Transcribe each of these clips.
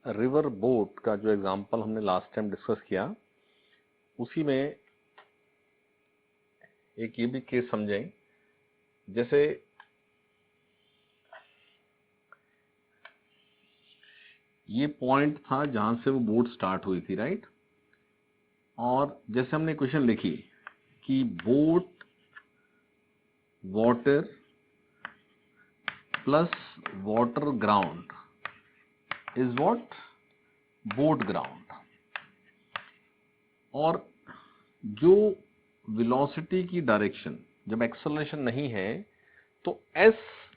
River boat का जो example हमने लास्ट टाइम डिस्कस किया, उसी में एक ये भी केस समझें। जैसे ये पॉइंट था जहां से वो बोट स्टार्ट हुई थी, राइट। और जैसे हमने क्वेश्चन लिखी कि boat water plus water ground is what, boat ground. और जो वेलोसिटी की डायरेक्शन, जब एक्सेलरेशन नहीं है तो एस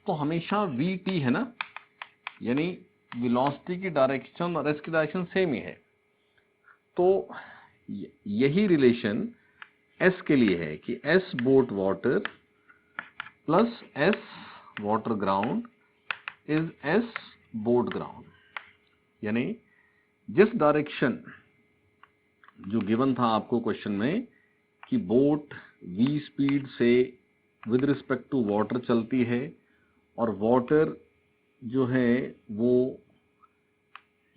तो हमेशा वी टी है ना, यानी वेलोसिटी की डायरेक्शन और एस की डायरेक्शन सेम ही है। तो यही रिलेशन एस के लिए है कि S boat water plus S water ground is S boat ground. यानी जिस डायरेक्शन जो गिवन था आपको क्वेश्चन में कि बोट v स्पीड से विद रिस्पेक्ट टू वाटर चलती है और वाटर जो है वो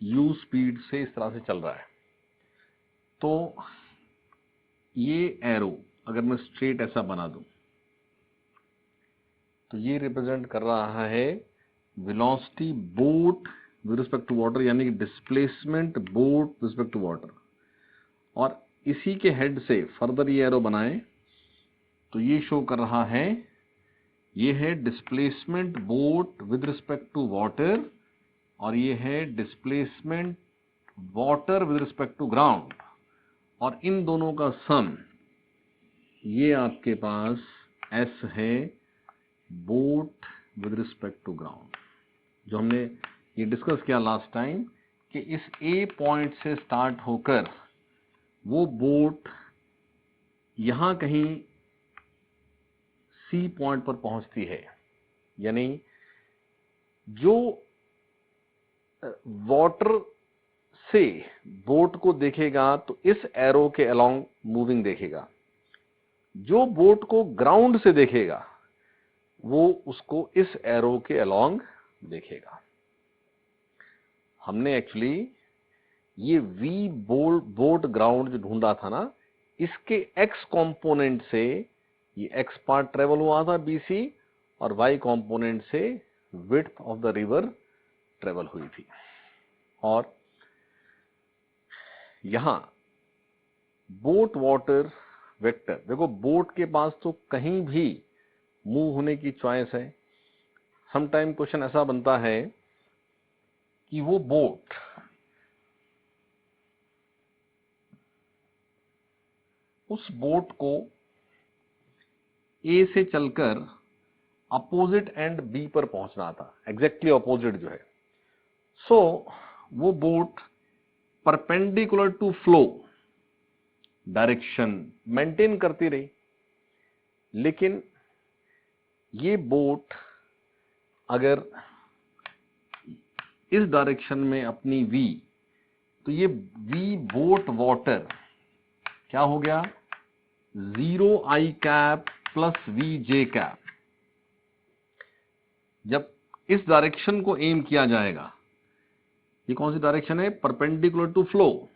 u स्पीड से इस तरह से चल रहा है, तो ये एरो अगर मैं स्ट्रेट ऐसा बना दूं तो ये रिप्रेजेंट कर रहा है velocity boat with respect to water, यानी कि displacement boat with respect to water. और इसी के हेड से फर्दर ये एरो बनाएं तो ये शो कर रहा है, ये है displacement boat with respect to water और ये है displacement water with respect to ground. और इन दोनों का सम ये आपके पास एस है boat with respect to ground, जो हमने ये डिस्कस किया लास्ट टाइम कि इस ए पॉइंट से स्टार्ट होकर वो बोट यहां कहीं सी पॉइंट पर पहुंचती है। यानी जो वाटर से बोट को देखेगा तो इस एरो के अलोंग मूविंग देखेगा, जो बोट को ग्राउंड से देखेगा वो उसको इस एरो के अलोंग देखेगा। हमने एक्चुअली ये वी बोट ग्राउंड जो ढूंढा था ना, इसके एक्स कंपोनेंट से ये एक्स पार्ट ट्रेवल हुआ था BC और वाई कंपोनेंट से width of the river travel हुई थी। और यहां बोट वाटर वेक्टर देखो, बोट के पास तो कहीं भी मूव होने की चॉइस है। समटाइम क्वेश्चन ऐसा बनता है कि वो बोट उस बोट को ए से चलकर अपोजिट एंड बी पर पहुंचना था, एग्जैक्टली अपोजिट जो है। सो वो boat perpendicular to flow direction maintain करती रही, लेकिन ये बोट अगर इस डायरेक्शन में अपनी v, तो ये v बोट वाटर क्या हो गया, 0i cap plus vj cap. जब इस डायरेक्शन को एम किया जाएगा, ये कौन सी डायरेक्शन है, परपेंडिकुलर टू फ्लो,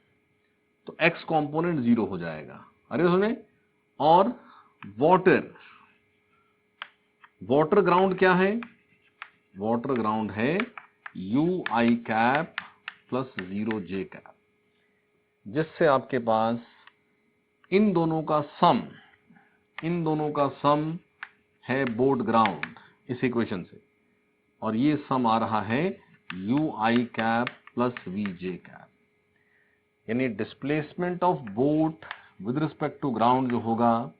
तो x कंपोनेंट 0 हो जाएगा। अरे सुने, और वाटर ग्राउंड क्या है, वाटर ग्राउंड है ui cap plus 0j cap, जिससे आपके पास इन दोनों का सम है बोट ग्राउंड इस इक्वेशन से, और ये सम आ रहा है ui cap plus vj cap. यानी displacement of boat with respect to ground जो होगा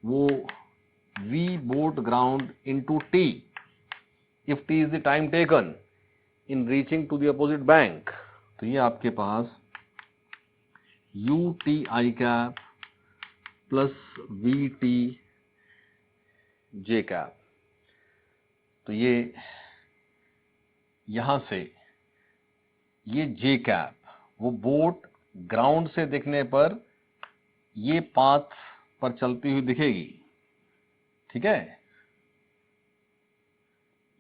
वो v boat ground into t, if t is the time taken in reaching to the opposite bank, तो ये आपके पास uti cap plus vt j cap. तो ये यहां से ये j कैप वो बोट ग्राउंड से देखने पर ये पाथ पर चलती हुई दिखेगी, ठीक है।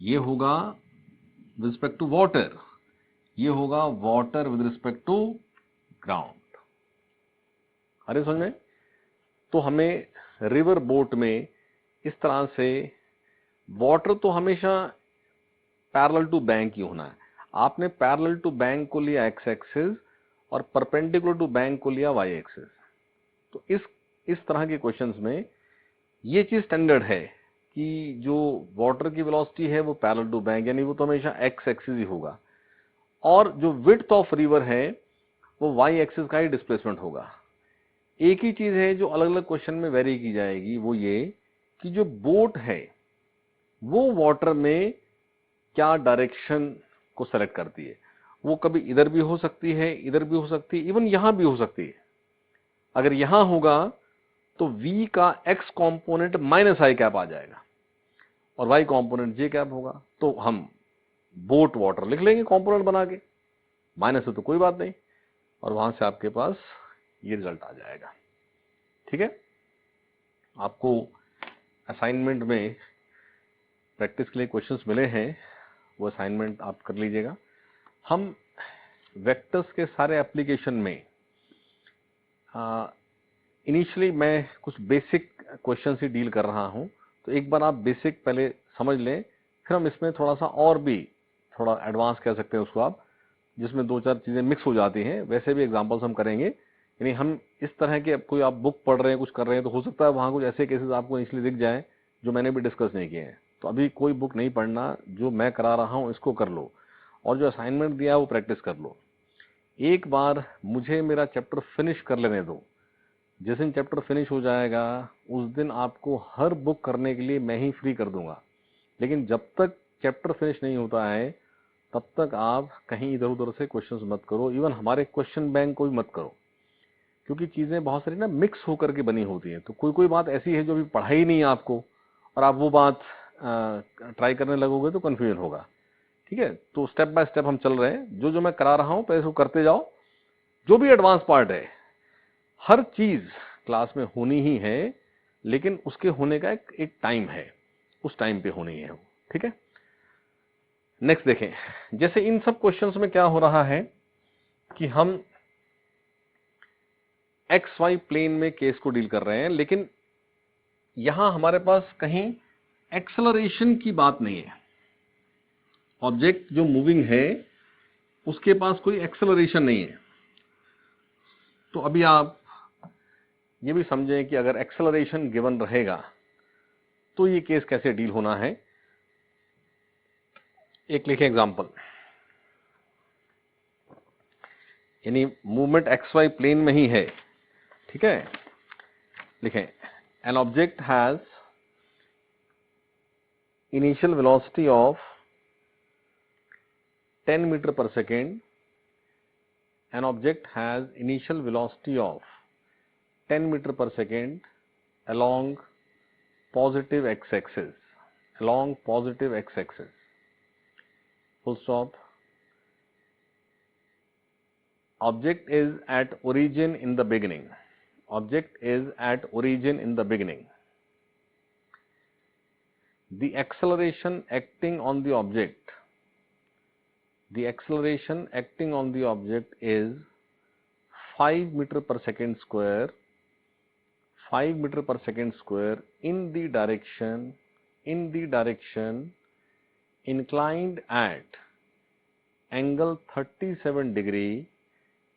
ये होगा विद रिस्पेक्ट टू वाटर, ये होगा water with respect to ground. अरे समझ में? तो हमें रिवर बोट में इस तरह से वाटर तो हमेशा पैरेलल टू बैंक ही होना है। आपने पैरेलल टू बैंक को लिया एक्स एक्सिस और परपेंडिकुलर टू बैंक को लिया वाई एक्सिस। तो इस तरह के क्वेश्चंस में ये चीज स्टैंडर्ड है कि जो वाटर की वेलोसिटी है वो पैरेलल टू बैंक, यानी वो तो हमेशा एक्स एक्सिस ही होगा, और जो विड्थ ऑफ रिवर है वो वाई एक्सिस का ही डिस्प्लेसमेंट होगा। एक ही चीज है जो अलग अलग क्वेश्चन में वेरी की जाएगी, वो ये कि जो बोट है वो वाटर में क्या डायरेक्शन को सेलेक्ट करती है। वो कभी इधर भी हो सकती है, इधर भी हो सकती है, इवन यहां भी हो सकती है। अगर यहां होगा तो v का x कंपोनेंट माइनस आई कैप आ जाएगा और y कंपोनेंट j कैप होगा। तो हम बोट वाटर लिख लेंगे कंपोनेंट बना के, माइनस है तो कोई बात नहीं, और वहां से आपके पास ये रिजल्ट आ जाएगा। ठीक है, आपको असाइनमेंट में प्रैक्टिस के लिए क्वेश्चंस मिले हैं, वो असाइनमेंट आप कर लीजिएगा। हम वेक्टर्स के सारे एप्लीकेशन में इनिशियली मैं कुछ बेसिक क्वेश्चन ही डील कर रहा हूं, तो एक बार आप बेसिक पहले समझ लें, फिर हम इसमें थोड़ा सा और भी थोड़ा एडवांस कह सकते हैं उसको आप, जिसमें दो चार चीजें मिक्स हो जाती हैं। वैसे भी एग्जांपल्स हम करेंगे, यानी हम इस तरह के, कोई आप बुक पढ़ रहे हैं कुछ कर रहे हैं तो हो सकता है वहां कुछ ऐसे केसेस आपको इनिशियली दिख जाए जो मैंने भी डिस्कस नहीं किए हैं। तो अभी कोई बुक नहीं पढ़ना, जो मैं करा रहा हूं इसको कर लो, और जो असाइनमेंट दिया है वो प्रैक्टिस कर लो। एक बार मुझे मेरा चैप्टर फिनिश कर लेने दो, जिस दिन चैप्टर फिनिश हो जाएगा उस दिन आपको हर बुक करने के लिए मैं ही फ्री कर दूंगा। लेकिन जब तक चैप्टर फिनिश नहीं होता है तब तक आप कहीं इधर उधर से क्वेश्चंस मत करो, इवन हमारे क्वेश्चन बैंक को भी मत करो, क्योंकि चीजें बहुत सारी ना मिक्स होकर के बनी होती हैं। तो कोई कोई बात ऐसी है जो अभी पढ़ा ही नहीं है आपको, और आप वो बात ट्राई करने लगोगे तो कंफ्यूजन होगा। ठीक है, तो स्टेप बाय स्टेप हम चल रहे हैं, जो जो मैं करा रहा हूं पहले उसको करते जाओ। जो भी एडवांस पार्ट है हर चीज क्लास में होनी ही है, लेकिन उसके होने का एक टाइम है, उस टाइम पे होनी है वो। ठीक है, नेक्स्ट देखें। जैसे इन सब क्वेश्चंस में क्या हो रहा है कि हम एक्स वाई प्लेन में केस को डील कर रहे हैं, लेकिन यहां हमारे पास कहीं एक्सेलरेशन की बात नहीं है। ऑब्जेक्ट जो मूविंग है उसके पास कोई एक्सेलरेशन नहीं है। तो अभी आप ये भी समझें कि अगर एक्सेलरेशन गिवन रहेगा तो ये केस कैसे डील होना है। एक लिखें एग्जांपल, यानी मूवमेंट एक्स वाई प्लेन में ही है। ठीक है, लिखें an object has initial velocity of 10 metre पर second. An object has initial velocity of 10 metre पर second along positive x-axis, along positive x-axis, full stop. Object is at origin in the beginning. Object is at origin in the beginning. The acceleration acting on the object, the acceleration acting on the object is 5 meter per second square, 5 meter per second square in the direction inclined at angle 37 degree,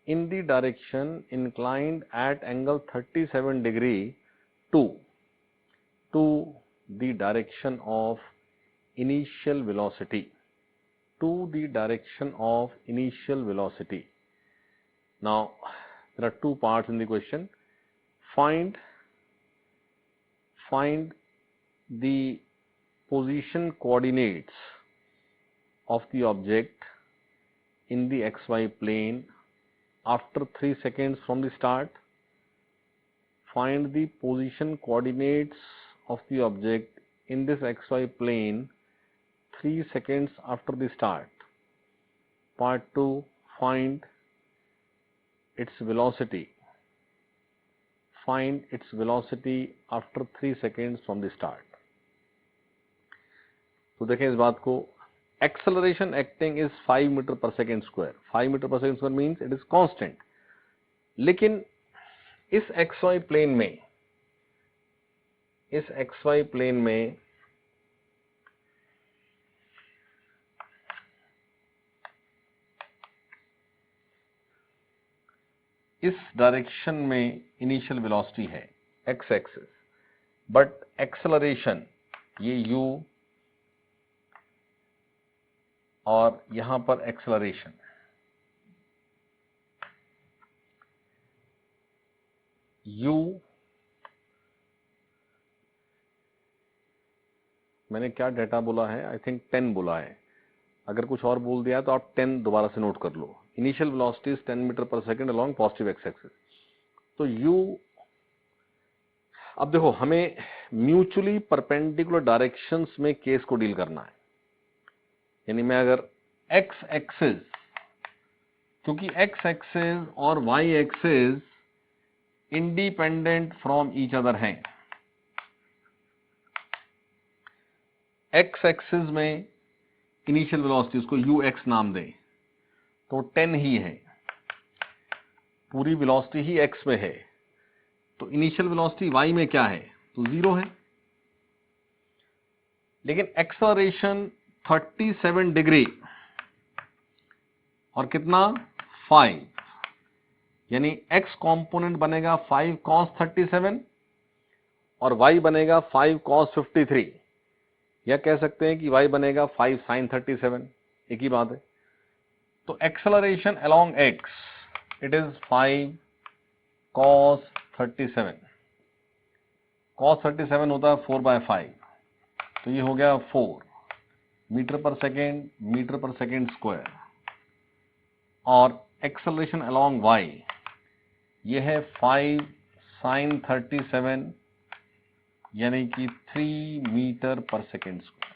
in the direction inclined at angle 37 degree to the direction of initial velocity, to the direction of initial velocity. Now there are two parts in the question. Find the position coordinates of the object in the xy plane after 3 seconds from the start. Find the position coordinates of the object in this xy plane 3 seconds after the start. Part 2, find its velocity. Find its velocity after 3 seconds from the start. तो देखें इस बात को, acceleration acting is 5 metre पर second square. 5 metre पर second square means it is constant. लेकिन इस XY plane में, इस XY प्लेन में इस डायरेक्शन में इनिशियल वेलोसिटी है x एक्सिस, बट एक्सेलरेशन ये u और यहां पर एक्सेलरेशन u, मैंने क्या डेटा बोला है, आई थिंक 10 बोला है. अगर कुछ और बोल दिया तो आप 10 दोबारा से नोट कर लो. इनिशियल वेलोसिटी इज 10 मीटर पर second along positive x axis. तो u, अब देखो हमें म्यूचुअली परपेंडिकुलर डायरेक्शंस में केस को डील करना है. यानी मैं अगर x एक्सिस, क्योंकि x एक्सिस और y axis independent from each other हैं. x एक्सिस में इनिशियल वेलोसिटी, उसको ux नाम दें, तो 10 ही है. पूरी वेलोसिटी ही x में है, तो इनिशियल वेलोसिटी y में क्या है, तो 0 है. लेकिन एक्सेलरेशन 37 डिग्री और कितना 5, यानी x कंपोनेंट बनेगा 5 cos 37 और y बनेगा 5 cos 53, या कह सकते हैं कि y बनेगा 5 sin 37, एक ही बात है. तो acceleration along x it is 5 cos 37. cos 37 होता है 4/5, तो ये हो गया 4 मीटर पर सेकेंड स्क्वायर. और एक्सेलरेशन अलोंग y ये है 5 sin 37, यानी कि 3 मीटर पर सेकेंड स्क्वायर.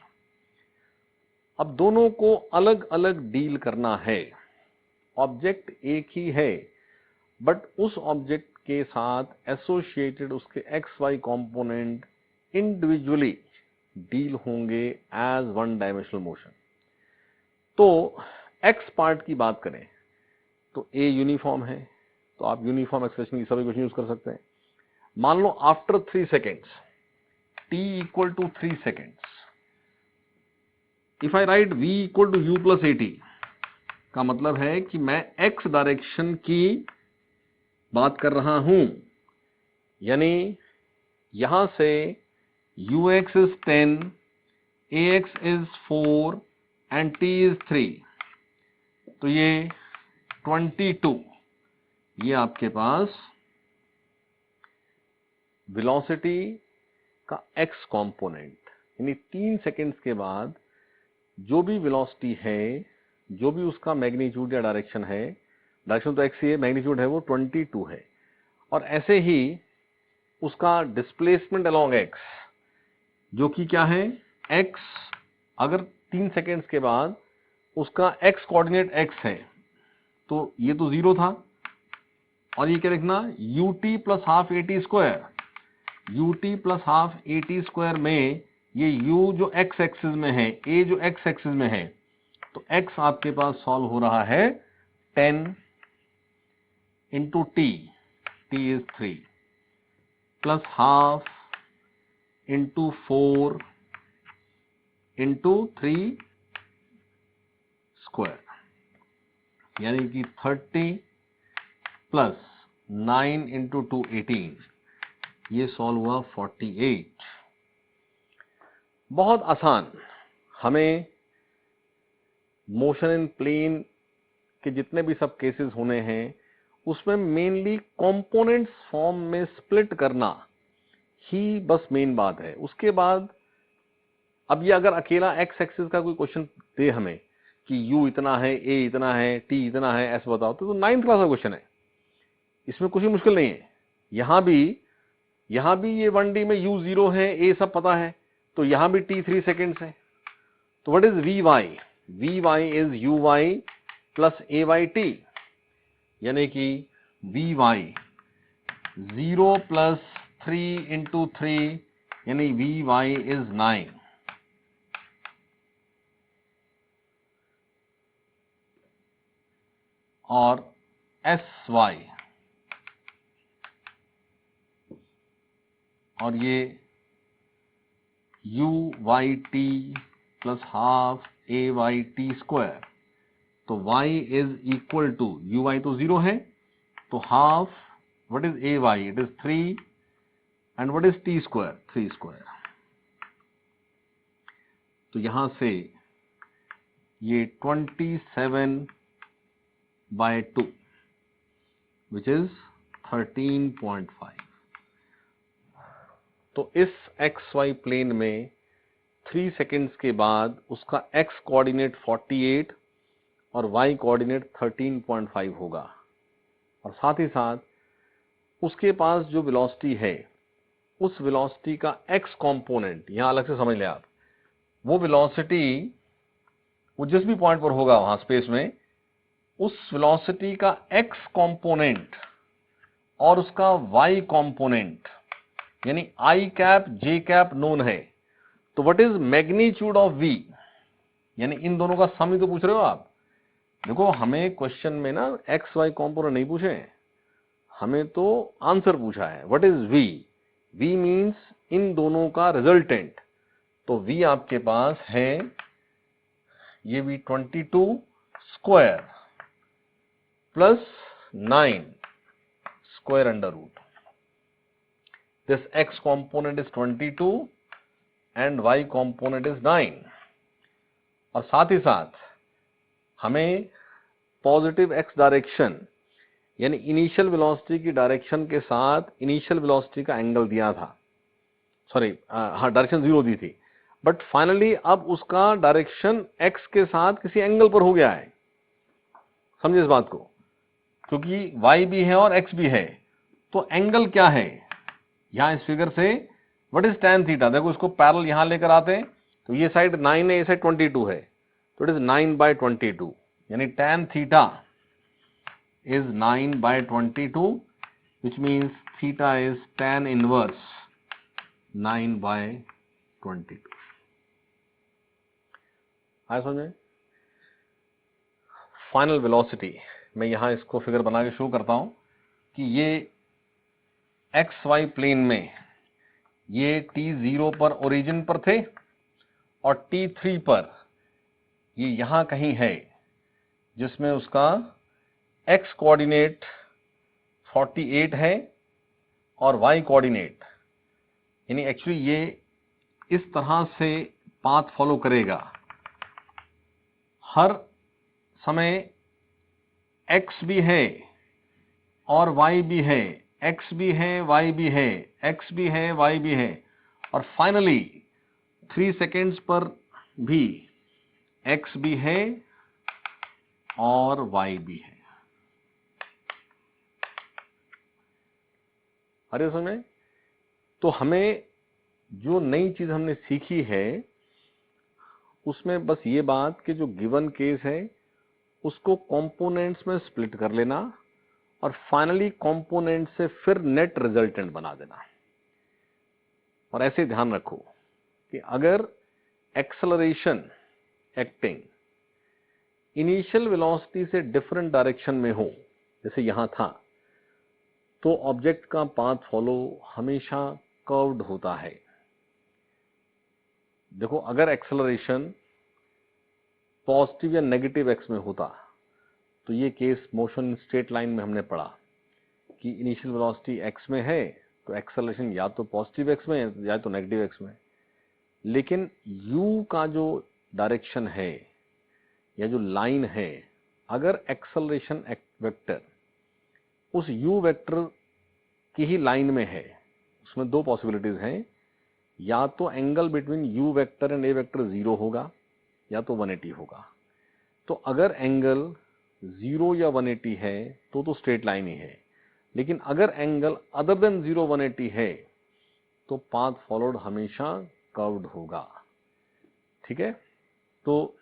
अब दोनों को अलग अलग डील करना है. ऑब्जेक्ट एक ही है, बट उस ऑब्जेक्ट के साथ एसोसिएटेड उसके XY कंपोनेंट इंडिविजुअली डील होंगे एज वन डायमेंशनल मोशन. तो x पार्ट की बात करें तो A यूनिफॉर्म है, तो आप यूनिफॉर्म एक्सप्रेशन की सभी क्वेश्चन यूज कर सकते हैं. मान लो after 3 seconds t equal to 3 seconds, if I write v equal to u plus at, का मतलब है कि मैं x डायरेक्शन की बात कर रहा हूं. यानी यहां से ux is 10, ax is 4 and t is 3, तो ये 22. ये आपके पास वेलोसिटी का x कंपोनेंट, यानी 3 सेकेंड्स के बाद जो भी वेलोसिटी है, जो भी उसका मैग्नीट्यूड या डायरेक्शन है, डायरेक्शन तो x ही है, मैग्नीट्यूड है वो 22 है. और ऐसे ही उसका डिस्प्लेसमेंट अलोंग x, जो कि क्या है x, अगर 3 सेकेंड्स के बाद उसका x कोऑर्डिनेट x है, तो ये तो 0 था. और ये क्या लिखना, ut plus half at square. ut plus half at square में ये u जो x एक्सिस में है, a जो x एक्सिस में है, तो x आपके पास सॉल्व हो रहा है 10 into t is 3 plus half into 4 into 3 square, यानी कि 30 प्लस 9 इंटू 2 18, ये सॉल्व हुआ 48. बहुत आसान. हमें मोशन इन प्लेन के जितने भी सब केसेस होने हैं, उसमें मेनली कंपोनेंट्स फॉर्म में स्प्लिट करना ही बस मेन बात है. उसके बाद अब ये अगर अकेला x एक्सिस का कोई क्वेश्चन दे हमें कि u इतना है, a इतना है, t इतना है, ऐसे बताओ, तो 9th क्लास का क्वेश्चन है, इसमें कुछ भी मुश्किल नहीं है. यहां भी ये 1D में u 0 है, a सब पता है, तो यहां भी t 3 सेकेंड्स है. तो what is vy is uy plus ayt, यानी कि vy 0 प्लस 3 इंटू 3, यानी vy इज 9. और एस वाई, और ये U Y T plus half A Y T square, तो y is equal to U Y तो 0 है, तो half what is A Y, it is 3 and what is T square, 3 square. तो यहां से ये 27/2 विच इज 13.5। तो इस एक्स वाई प्लेन में 3 सेकेंड्स के बाद उसका एक्स कोऑर्डिनेट 48 और y कोऑर्डिनेट 13.5 होगा, और साथ ही साथ उसके पास जो वेलोसिटी है उस वेलोसिटी का x कंपोनेंट, यहां अलग से समझ ले आप, वो वेलोसिटी वो जिस भी पॉइंट पर होगा वहां स्पेस में, उस वेलोसिटी का x कंपोनेंट और उसका y कंपोनेंट यानी i cap j cap known है, तो what is magnitude of v, यानी इन दोनों का सम ही तो पूछ रहे हो आप। देखो हमें क्वेश्चन में ना एक्स वाई कॉम्पोनेंट नहीं पूछे, हमें तो आंसर पूछा है what is v, v means इन दोनों का रिजल्टेंट, तो v आपके पास है ये भी 22 square plus 9 square under root, this x component is 22 and y component is 9, और साथ ही साथ हमें पॉजिटिव x डायरेक्शन यानी इनिशियल वेलोसिटी की डायरेक्शन के साथ इनिशियल वेलोसिटी का एंगल दिया था, सॉरी हाँ डायरेक्शन 0 दी थी, बट फाइनली अब उसका डायरेक्शन x के साथ किसी एंगल पर हो गया है, समझे इस बात को, क्योंकि y भी है और x भी है, तो एंगल क्या है यहां इस फिगर से व्हाट इज tan थीटा, देखो इसको पैरेलल यहां लेकर आते हैं, तो ये साइड 9 है, ये साइड 22 है, तो इट इज 9/22, यानी tan theta is 9/22, which means theta is tan inverse 9/22। आया समझ में? फाइनल वेलोसिटी मैं यहां इसको फिगर बना के शो करता हूं कि ये एक्स वाई प्लेन में ये t0 पर ओरिजिन पर थे और t3 पर ये यहां कहीं है, जिसमें उसका x कोऑर्डिनेट 48 है और y कोऑर्डिनेट, यानी एक्चुअली ये इस तरह से पाथ फॉलो करेगा, हर समय x भी है और y भी है, x भी है y भी है, x भी है y भी है, और फाइनली 3 सेकेंड्स पर भी x भी है और y भी है। अरे समझ, तो हमें जो नई चीज हमने सीखी है उसमें बस ये बात कि जो गिवन केस है उसको कंपोनेंट्स में स्प्लिट कर लेना और फाइनली कंपोनेंट से फिर नेट रिजल्टेंट बना देना। और ऐसे ध्यान रखो कि अगर एक्सेलरेशन एक्टिंग इनिशियल वेलोसिटी से डिफरेंट डायरेक्शन में हो, जैसे यहां था, तो ऑब्जेक्ट का पाथ फॉलो हमेशा कर्व्ड होता है। देखो अगर एक्सेलरेशन पॉजिटिव या नेगेटिव एक्स में होता, तो ये केस मोशन स्ट्रेट लाइन में हमने पढ़ा कि इनिशियल वेलोसिटी एक्स में है तो एक्सेलरेशन या तो पॉजिटिव एक्स में या तो नेगेटिव एक्स में, लेकिन u का जो डायरेक्शन है या जो लाइन है, अगर एक्सेलरेशन वेक्टर उस u वेक्टर की ही लाइन में है, उसमें दो पॉसिबिलिटीज हैं, या तो angle between u vector and a vector 0 होगा या तो 180 होगा। तो अगर एंगल 0 या 180 है तो स्ट्रेट लाइन ही है, लेकिन अगर एंगल अदर देन 0 180 है तो पाथ फॉलोड हमेशा कर्व्ड होगा। ठीक है, तो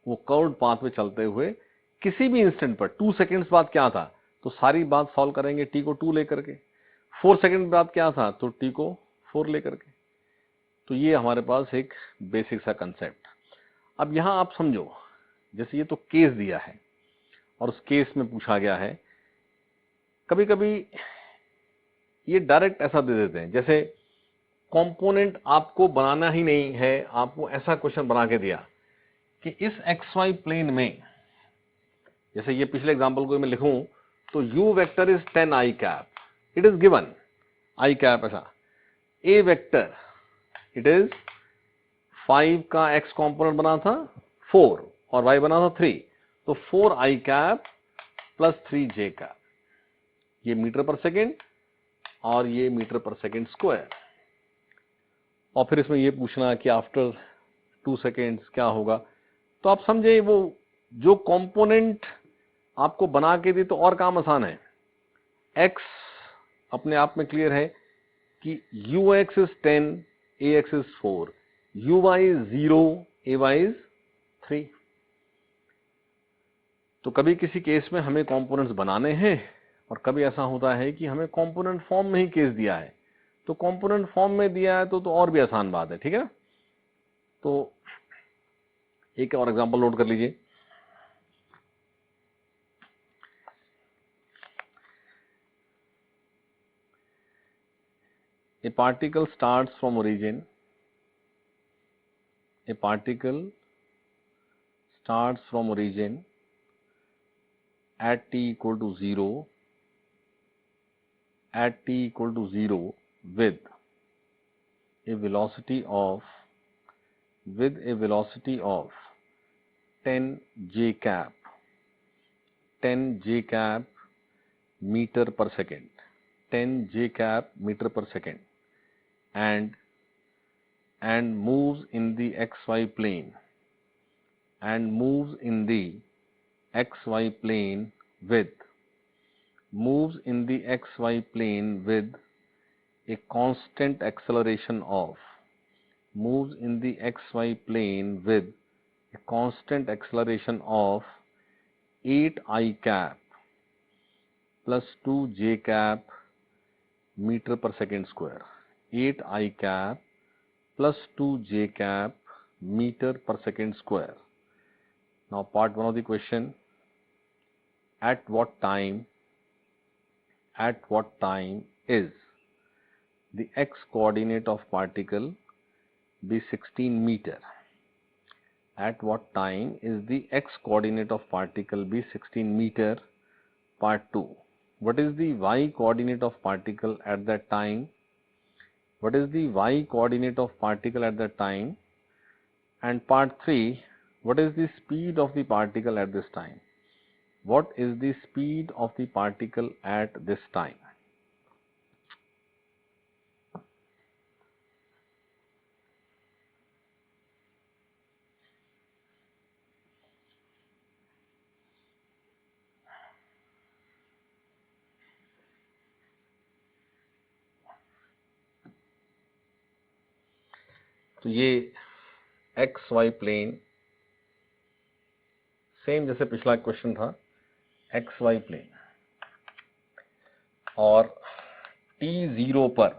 वो कर्व्ड पाथ में चलते हुए किसी भी इंस्टेंट पर 2 सेकेंड्स बाद क्या था, तो सारी बात सॉल्व करेंगे t को 2 लेकर के, 4 सेकेंड बाद क्या था तो t को 4 लेकर के। तो ये हमारे पास एक बेसिक सा कंसेप्ट। अब यहां आप समझो, जैसे ये तो केस दिया है, और उस केस में पूछा गया है। कभी कभी ये डायरेक्ट ऐसा दे देते हैं, जैसे कंपोनेंट आपको बनाना ही नहीं है, आपको ऐसा क्वेश्चन बना के दिया कि इस एक्स वाई प्लेन में, जैसे ये पिछले एग्जांपल को मैं लिखूं तो u vector is 10 i cap, it is given i cap ऐसा, a वेक्टर इट इज 5 का x कंपोनेंट बना था 4 और y बना था 3, तो 4 i cap plus 3 j cap, ये मीटर पर सेकेंड और ये मीटर पर सेकेंड स्क्वायर। और फिर इसमें ये पूछना कि आफ्टर 2 सेकेंड्स क्या होगा। तो आप समझे वो जो कंपोनेंट आपको बना के दी तो और काम आसान है। x अपने आप में क्लियर है कि ux is 10, ax is 4, uy is 0, ay is 3। तो कभी किसी केस में हमें कंपोनेंट्स बनाने हैं और कभी ऐसा होता है कि हमें कंपोनेंट फॉर्म में ही केस दिया है, तो कंपोनेंट फॉर्म में दिया है तो और भी आसान बात है, ठीक है ना। तो एक और एग्जांपल नोट कर लीजिए। A particle starts from origin. A particle starts from origin at t equal to 0, at t equal to 0 with a velocity of 10 j cap, 10 j cap meter per second, 10 j cap meter per second, and moves in the xy plane, and moves in the xy plane with, moves in the xy plane with a constant acceleration of, moves in the xy plane with a constant acceleration of 8 I cap plus 2 j cap meter per second square, 8 I cap plus 2 j cap meter per second square. Now part 1 of the question, at what time is the x coordinate of particle be 16 meter? At what time is the x coordinate of particle be 16 meter? Part 2, what is the y coordinate of particle at that time? What is the y coordinate of particle at that time? And part 3, what is the speed of the particle at this time? What is the speed of the particle at this time? तो ये x Y plane same जैसे पिछला question था, x Y plane, और t0 पर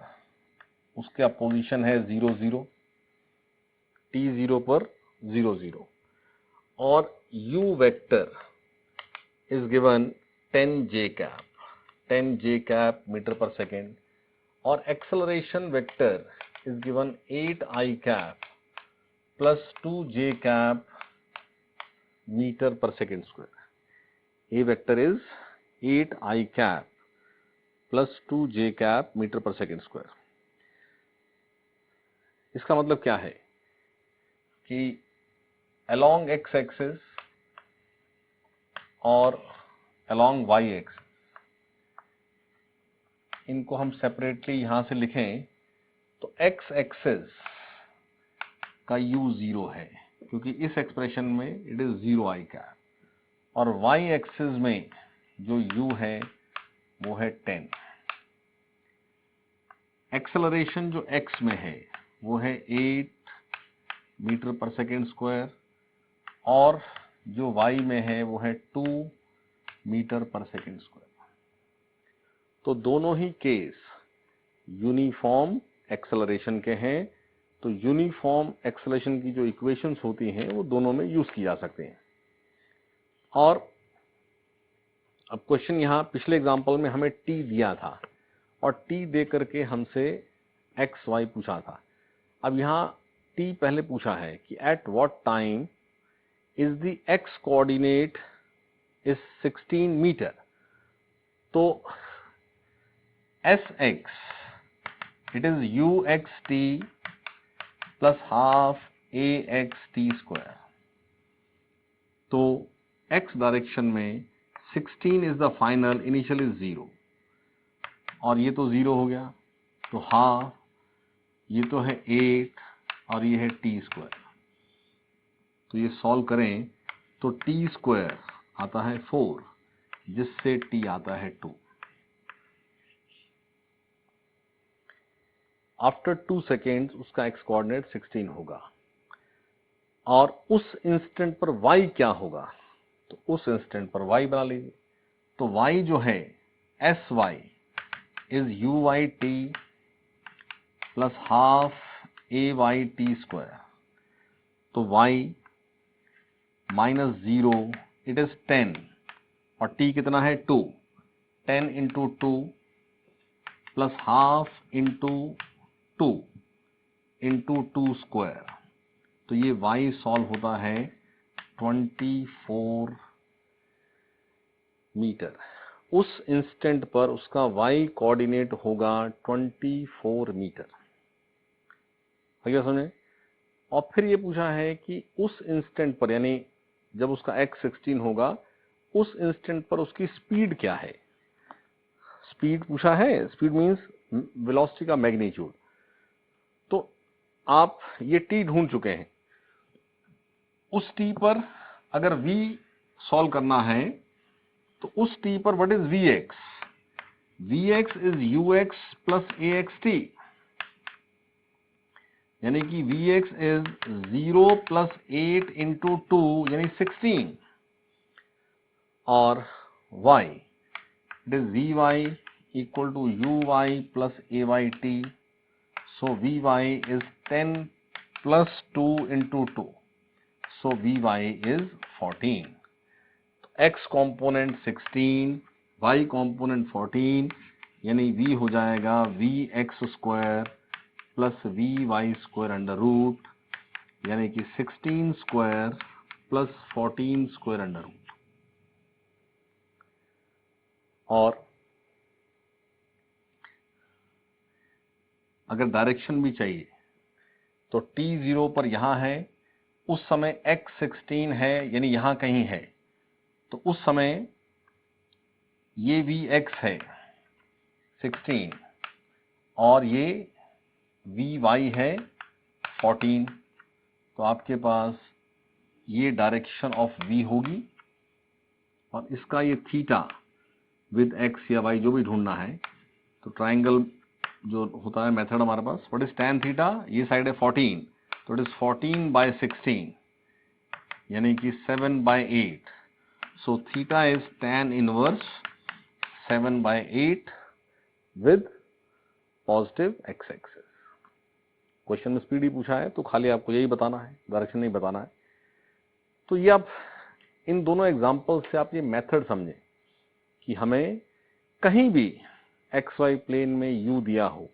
उसका position है 0 0, t0 पर 0 0, और u vector is given 10 j cap, 10 j cap metre पर सेकेंड, और acceleration vector is given 8 I cap plus 2 j cap meter per second square. A vector is 8 I cap plus 2 j cap meter per second square. इसका मतलब क्या है कि along x axis और along y axis, इनको हम separately यहां से लिखें तो x एक्सिस का u 0 है, क्योंकि इस एक्सप्रेशन में इट इज 0 I कैप, और y एक्सिस में जो u है वो है 10। एक्सेलरेशन जो x में है वो है 8 मीटर पर सेकेंड स्क्वायर, और जो y में है वो है 2 मीटर पर सेकेंड स्क्वायर। तो दोनों ही केस यूनिफॉर्म एक्सेलरेशन के हैं, तो यूनिफॉर्म एक्सेलरेशन की जो इक्वेशंस होती हैं वो दोनों में यूज की जा सकते हैं। और अब क्वेश्चन यहाँ पिछले एग्जांपल में हमें t दिया था और t दे करके हमसे x y पूछा था। अब यहाँ t पहले पूछा है कि at what time is the x coordinate is 16 metre. तो sx it is uxt plus half axt square. तो x डायरेक्शन में 16 is the final, initial is 0 और ये तो 0 हो गया, तो हाफ, ये तो है 8 और ये है t स्क्वायर। तो ये सॉल्व करें तो t स्क्वायर आता है 4, जिससे t आता है 2। आफ्टर 2 सेकेंड्स उसका x कोऑर्डिनेट 16 होगा और उस इंस्टेंट पर y क्या होगा, तो उस इंस्टेंट पर y बना लीजिए। तो y जो है sy is uyt plus half ayt square. तो y माइनस 0 इट इज 10 और t कितना है 2, 10 into 2 plus half into 2 into 2 square. तो ये y सॉल्व होता है 24 मीटर। उस इंस्टेंट पर उसका y कोऑर्डिनेट होगा 24 मीटर। समझे? और फिर ये पूछा है कि उस इंस्टेंट पर, यानी जब उसका x 16 होगा, उस इंस्टेंट पर उसकी स्पीड क्या है। स्पीड पूछा है, स्पीड मींस वेलोसिटी का मैग्नीट्यूड। तो आप ये t ढूंढ चुके हैं, उस t पर अगर v सॉल्व करना है तो उस t पर what is vx, vx is ux plus axt, यानी कि vx इज 0 प्लस 8 इंटू 2 यानी 16 और y it is vy equal to uy plus ayt। So vy is 10 plus 2 into 2, so vy is 14। x component 16, y component 14, यानी v हो जाएगा vx square plus vy square under root, यानी कि 16 square plus 14 square under root. और अगर direction भी चाहिए तो t0 पर यहां है, उस समय x 16 है यानी यहां कहीं है, तो उस समय ये vx है 16 और ये vy है 14। तो आपके पास ये डायरेक्शन ऑफ v होगी और इसका ये थीटा विद x या y जो भी ढूंढना है, तो ट्राइंगल जो होता है मेथड हमारे पास, व्हाट इज tan थीटा, ये साइड है 14, तो इट इज 14 बाय 16 यानी कि 7 by 8। So theta is tan inverse 7 by 8 with positive x axis. Question में स्पीड ही पूछा है तो खाली आपको यही बताना है, डायरेक्शन नहीं बताना है। तो ये आप इन दोनों एग्जाम्पल से आप ये मेथड समझें कि हमें कहीं भी xy प्लेन में u दिया हो,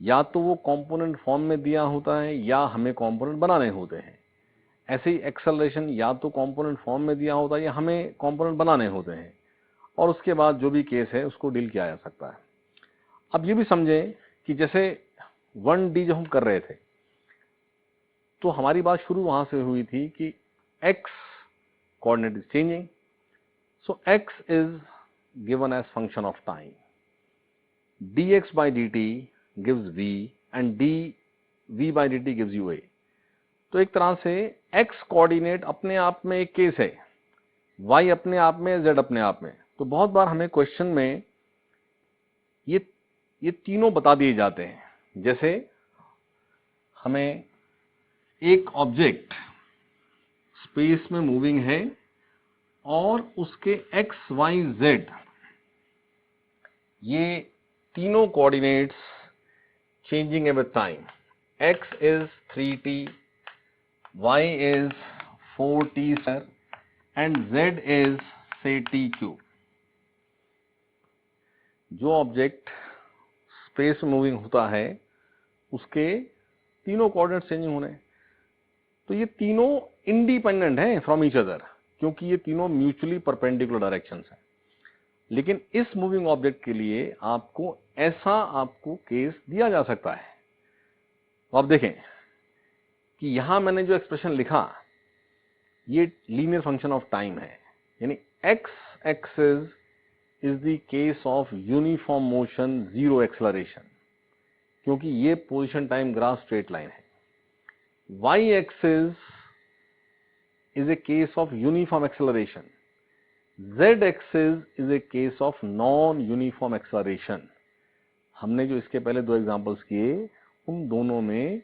या तो वो कंपोनेंट फॉर्म में दिया होता है या हमें कंपोनेंट बनाने होते हैं। ऐसे ही एक्सेलरेशन या तो कंपोनेंट फॉर्म में दिया होता है या हमें कंपोनेंट बनाने होते हैं, और उसके बाद जो भी केस है उसको डील किया जा सकता है। अब ये भी समझें कि जैसे 1D जब हम कर रहे थे तो हमारी बात शुरू वहां से हुई थी कि x coordinate is changing, so x is given as function of time, dx by dt gives v and dv by dt gives ua। तो एक तरह से x कोऑर्डिनेट अपने आप में एक केस है, y अपने आप में, z अपने आप में। तो बहुत बार हमें क्वेश्चन में ये तीनों बता दिए जाते हैं। जैसे हमें एक ऑब्जेक्ट स्पेस में मूविंग है और उसके x y z ये तीनों कोऑर्डिनेट्स चेंजिंग है with time. x is 3t, y is 4t sir, and z is say t cube। जो ऑब्जेक्ट स्पेस में मूविंग होता है उसके तीनों कोऑर्डिनेट चेंजिंग होने, तो ये तीनों इंडिपेंडेंट हैं फ्रॉम ईच अदर, क्योंकि ये तीनों म्यूचुअली परपेंडिकुलर डायरेक्शंस हैं। लेकिन इस मूविंग ऑब्जेक्ट के लिए आपको ऐसा आपको केस दिया जा सकता है। तो आप देखें कि यहां मैंने जो एक्सप्रेशन लिखा ये लीनियर फंक्शन ऑफ टाइम है, यानी X axis is the case of uniform motion, zero acceleration, क्योंकि ये position time graph straight line है। Y axis is a case of uniform acceleration, z axis is a case of non uniform acceleration. हमने जो इसके पहले दो examples किए उन दोनों में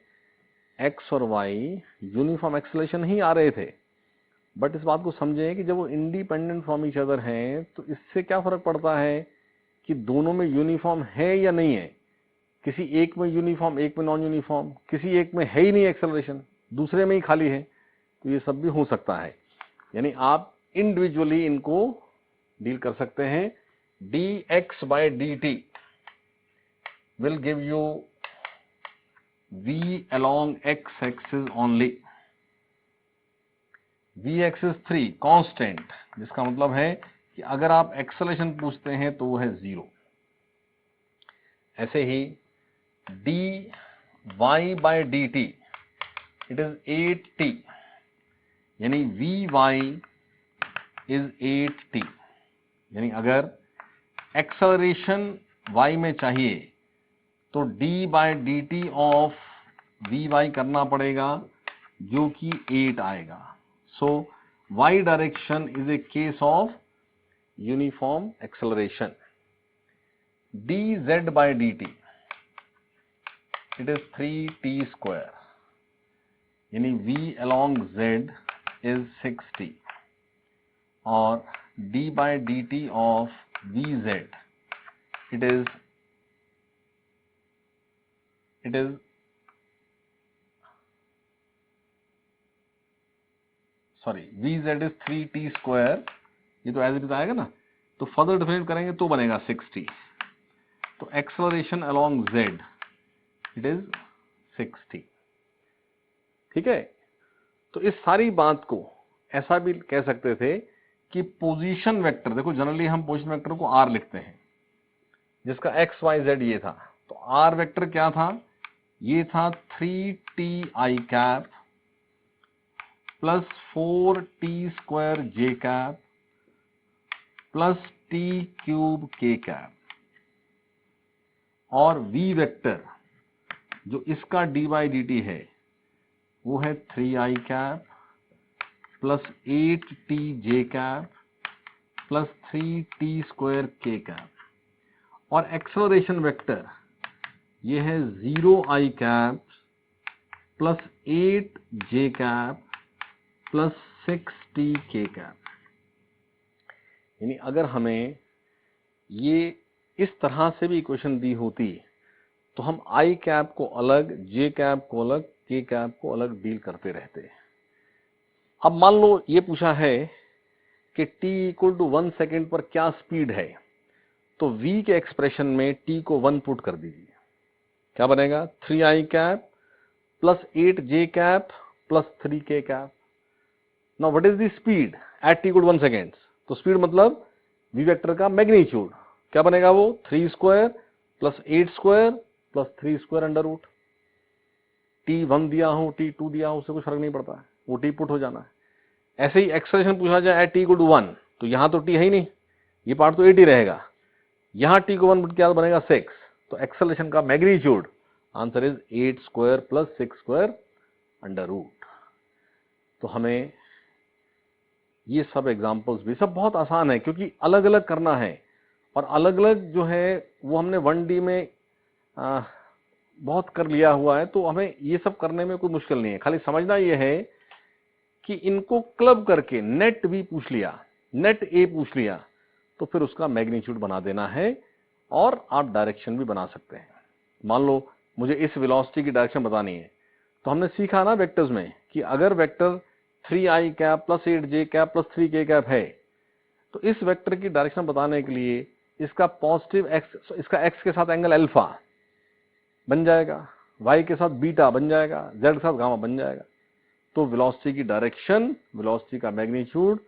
x और y यूनिफॉर्म एक्सेलरेशन ही आ रहे थे, बट इस बात को समझें कि जब वो इंडिपेंडेंट फ्रॉम ईच अदर हैं तो इससे क्या फर्क पड़ता है कि दोनों में यूनिफॉर्म है या नहीं है। किसी एक में यूनिफॉर्म, एक में नॉन यूनिफॉर्म, किसी एक में है ही नहीं एक्सेलरेशन, दूसरे में ही खाली है, तो ये सब भी हो सकता है। यानी आप इंडिविजुअली इनको डील कर सकते हैं। dx by dt will give you v along x axis only. vx is 3 constant, जिसका मतलब है कि अगर आप एक्सेलरेशन पूछते हैं तो वो है 0। ऐसे ही dy by dt it is 8t, यानी vy is 8t, यानी अगर एक्सेलरेशन y में चाहिए तो d by dt of vy करना पड़ेगा जो कि 8 आएगा। सो y direction is a case of uniform acceleration. dz by dt it is 3t square, यानी v along z is 6t, और d by dt of vz it is vz is 3t square, ये तो as it is आएगा ना, तो further differentiate करेंगे तो बनेगा 6t। तो acceleration along z it is 6t। ठीक है, तो इस सारी बात को ऐसा भी कह सकते थे कि पोजीशन वेक्टर, देखो जनरली हम पोजीशन वेक्टर को r लिखते हैं, जिसका x y z ये था, तो r वेक्टर क्या था, ये था 3ti cap plus 4t square j cap plus t cube k cap, और v वेक्टर जो इसका d बाई dt है वो है 3i cap plus 8t j cap plus 3t square k cap, और एक्सेलरेशन वेक्टर ये है 0i cap plus 8j cap plus 6t k cap. यानी अगर हमें ये इस तरह से भी इक्वेशन दी होती तो हम i कैप को अलग, j कैप को अलग, k कैप को अलग डील करते रहते। अब मान लो ये पूछा है कि t इक्वल टू 1 सेकेंड पर क्या स्पीड है, तो v के एक्सप्रेशन में t को 1 पुट कर दीजिए, क्या बनेगा 3i cap plus 8j cap plus 3k cap. Now what is the speed at t equal 1 seconds, तो स्पीड मतलब v वेक्टर का मैग्नीट्यूड, क्या बनेगा वो 3 square plus 8 square plus 3 square under root. t1 दिया हो t2 दिया हो उससे कुछ फर्क नहीं पड़ता है, वो t पुट हो जाना है। ऐसे ही एक्सेलरेशन पूछा जाए एट t इक्वल टू 1, तो यहां तो t है ही नहीं, ये पार्ट तो 8 ही रहेगा, यहां t को 1 पुट किया तो बनेगा 6, तो एक्सेलरेशन का magnitude answer is 8 square plus 6 square under root. तो हमें ये सब एग्जांपल्स भी सब बहुत आसान है, क्योंकि अलग अलग करना है, और अलग अलग जो है वो हमने 1D में बहुत कर लिया हुआ है, तो हमें ये सब करने में कोई मुश्किल नहीं है। खाली समझना ये है कि इनको क्लब करके नेट भी पूछ लिया, नेट ए पूछ लिया, तो फिर उसका मैग्नीट्यूड बना देना है, और आप डायरेक्शन भी बना सकते हैं। मान लो मुझे इस वेलोसिटी की डायरेक्शन बतानी है, तो हमने सीखा ना वेक्टर्स में कि अगर vector 3i cap plus 8j cap plus 3k cap है, तो इस वेक्टर की डायरेक्शन बताने के लिए इसका पॉजिटिव एक्स, इसका एक्स के साथ एंगल अल्फा बन जाएगा, वाई के साथ बीटा बन जाएगा, जेड के साथ गामा बन जाएगा। तो वेलोसिटी की डायरेक्शन, वेलोसिटी का मैग्नीट्यूड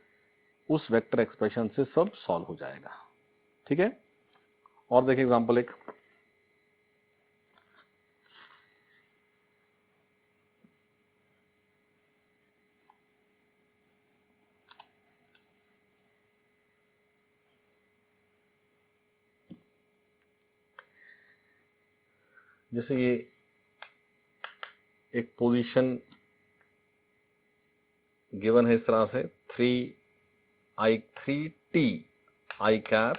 उस वेक्टर एक्सप्रेशन से सब सॉल्व हो जाएगा। ठीक है, और देखिए एग्जांपल एक, जैसे ये एक पोजीशन गिवन है इस तरह से 3t I cap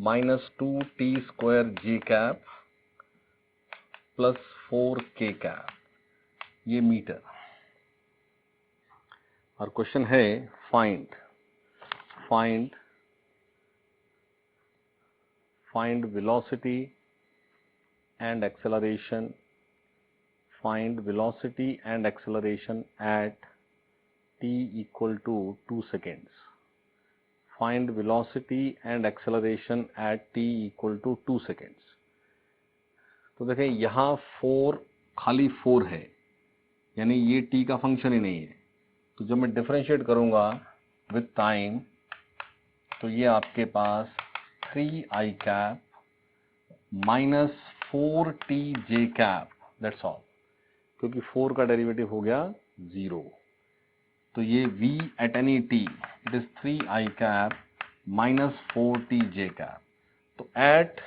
-2t square j cap plus 4k cap, ये मीटर। और क्वेश्चन है find velocity and acceleration, find velocity and acceleration at t equal to 2 seconds, find velocity and acceleration at t equal to 2 seconds। तो देखें यहाँ 4 खाली 4 है, यानी ये t का फंक्शन ही नहीं है। तो जब मैं डिफरेंशिएट करूंगा विथ टाइम, तो ये आपके पास 3i cap -4tj cap, that's all, क्योंकि 4 का डेरिवेटिव हो गया 0। तो ये v at any t, it is 3i cap -4tj cap. तो at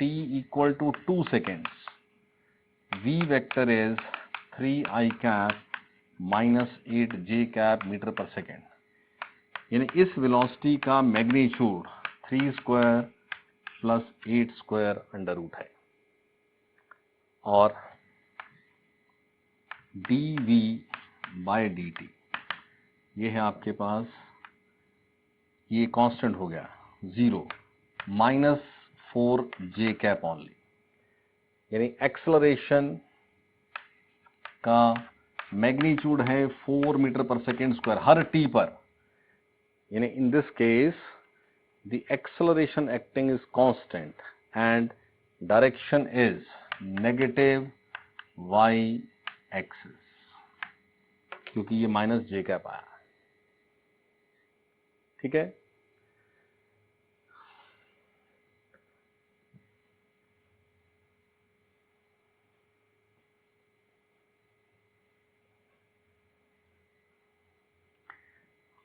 t equal to 2 seconds v vector is 3i cap -8j cap metre पर सेकेंड, यानी इस वेलोसिटी का magnitude 3 square plus 8 square under root है। और dv bye dt, ये है आपके पास, ये कांस्टेंट हो गया 0, -4j कैप ओनली, यानी एक्सेलरेशन का मैग्नीट्यूड है 4 मीटर पर सेकेंड स्क्वायर हर t पर, यानी in this case the acceleration acting is constant and direction is negative y axis, क्योंकि ये -j कैप आया। ठीक है,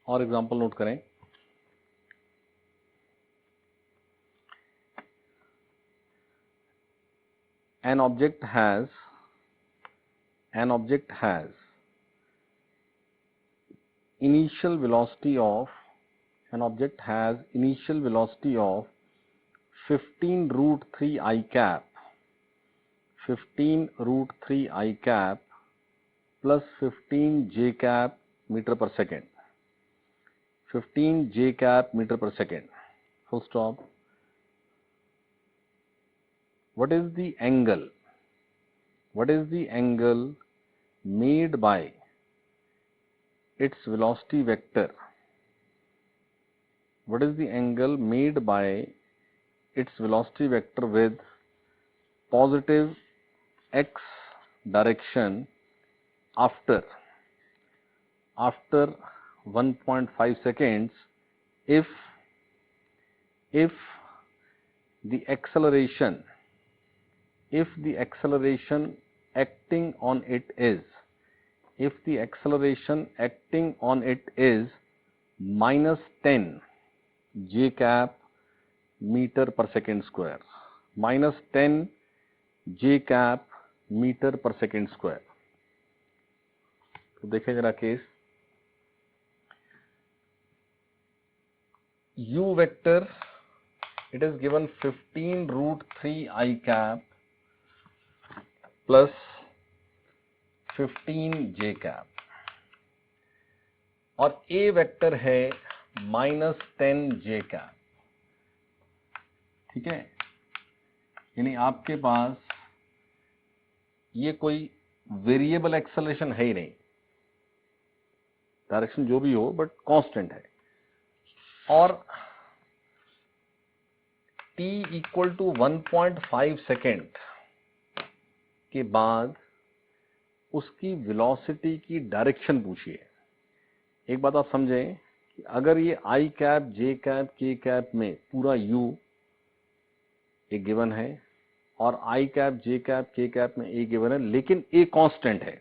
और एग्जांपल नोट करें। An object has initial velocity of 15√3i cap plus 15j cap meter per second, 15j cap meter per second, full stop। What is the angle made by its velocity vector? What is the angle made by its velocity vector with positive x direction after 1.5 seconds if the acceleration acting on it is -10 j cap meter per second square, -10 j cap meter per second square। तो देखें जरा case, u vector, it is given 15√3i cap plus 15j cap, और a vector है -10j cap. ठीक है, यानी आपके पास ये कोई वेरिएबल एक्सेलरेशन है ही नहीं, डायरेक्शन जो भी हो बट कांस्टेंट है। और t इक्वल टू 1.5 सेकेंड के बाद उसकी वेलोसिटी की डायरेक्शन पूछिए। एक बात आप समझें कि अगर ये आई कैप, जे कैप, के कैप में पूरा u एक गिवन है और आई कैप, जे कैप, के कैप में ए गिवन है, लेकिन ए कांस्टेंट है,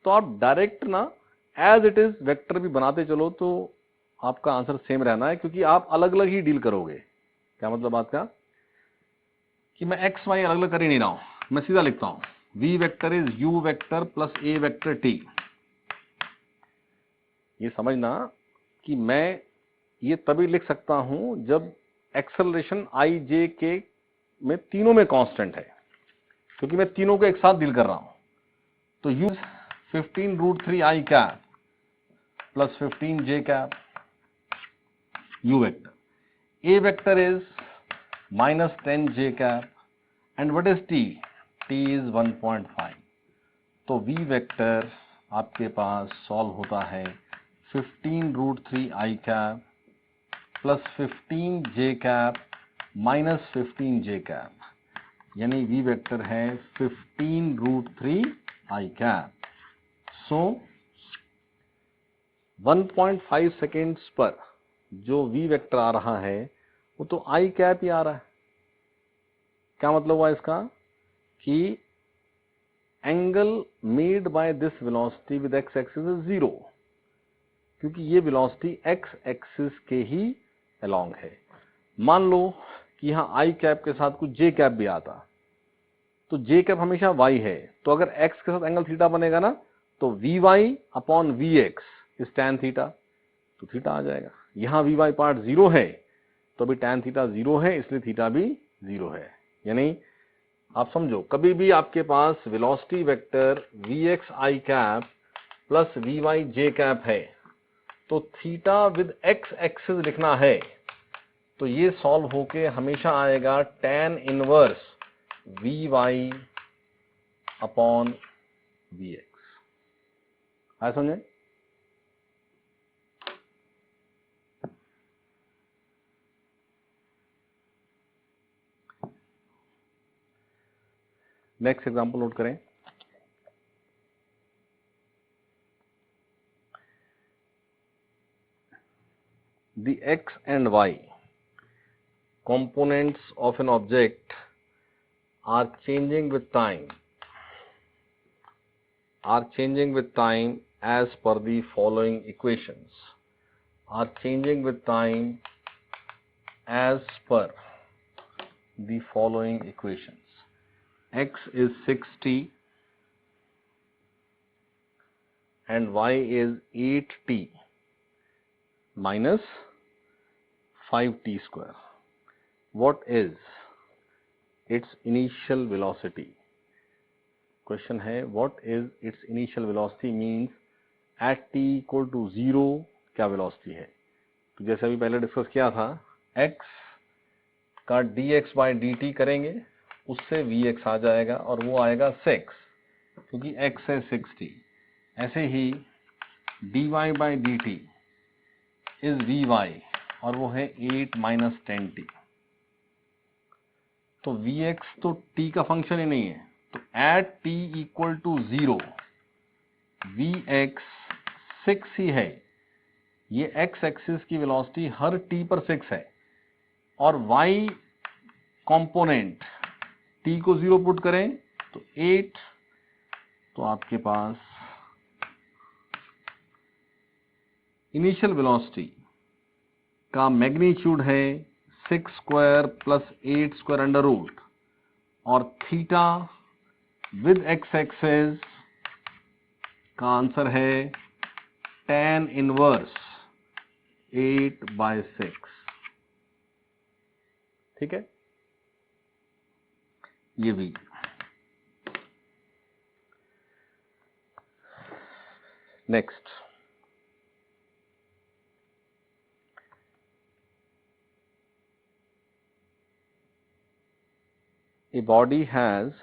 तो आप डायरेक्ट ना एज इट इज वेक्टर भी बनाते चलो तो आपका आंसर सेम रहना है, क्योंकि आप अलग अलग ही डील करोगे। क्या मतलब बात का कि मैं एक्स वाई अलग अलग कर ही नहीं रहा हूं, मैं सीधा लिखता हूं v vector is u vector plus a vector t। ये समझना कि मैं ये तभी लिख सकता हूं जब एक्सेलरेशन आई जे के में तीनों में कांस्टेंट है, क्योंकि मैं तीनों को एक साथ डील कर रहा हूं। तो u 15√3 I cap plus 15 J cap u vector, a vector is -10 J cap, and what is t? t is 1.5। तो v वेक्टर आपके पास सॉल्व होता है 15√3 आई कैप प्लस 15 जे कैप माइनस 15 जे कैप, यानी v वेक्टर है 15√3 आई कैप। सो 1.5 सेकेंड्स पर जो v vector आ रहा है वो तो आई कैप ही आ रहा है। क्या मतलब हुआ इसका कि angle made by this velocity with x axis is 0, क्योंकि ये वेलोसिटी एक्स एक्सिस के ही अलोंग है। मान लो कि यहां आई कैप के साथ कुछ जे कैप भी आता, तो जे कैप हमेशा वाई है, तो अगर एक्स के साथ एंगल थीटा बनेगा ना, तो V Y upon V X is tan theta, तो थीटा आ जाएगा। यहां वी वाई पार्ट 0 है, तो अभी टैन थीटा 0 है, इसलिए थीटा भी 0 है। यानी आप समझो, कभी भी आपके पास velocity vector V X I cap plus V Y J cap है, तो थीटा विद एक्स एक्सिस लिखना है, तो ये सॉल्व होके हमेशा आएगा tan inverse V Y upon V X. आया समझे? नेक्स्ट एग्जांपल नोट करें। The x and y components of an object are changing with time as per the following equations, are changing with time as per the following equations. X is 6t and y is 8t minus 5t square. What is its initial velocity? Question है what is its initial velocity, means at t equal to 0 क्या velocity है। तो जैसे अभी पहले discuss किया था, x का dx बाई dt करेंगे, उससे vx आ जाएगा और वो आएगा 6, क्योंकि x है 60। ऐसे ही dy by dt is vy और वो है 8 माइनस 10t। तो vx तो t का फंक्शन ही नहीं है, तो at t equal to 0 vx 6 ही है। ये x एक्सिस की वेलोसिटी हर t पर 6 है, और y कंपोनेंट t को 0 पुट करें तो 8, तो आपके पास इनिशियल वेलोसिटी का मैग्नीट्यूड है 6 square plus 8 square under root, और थीटा विद एक्स एक्सिस का आंसर है tan इनवर्स 8/6। ठीक है, ये भी। Next, a body has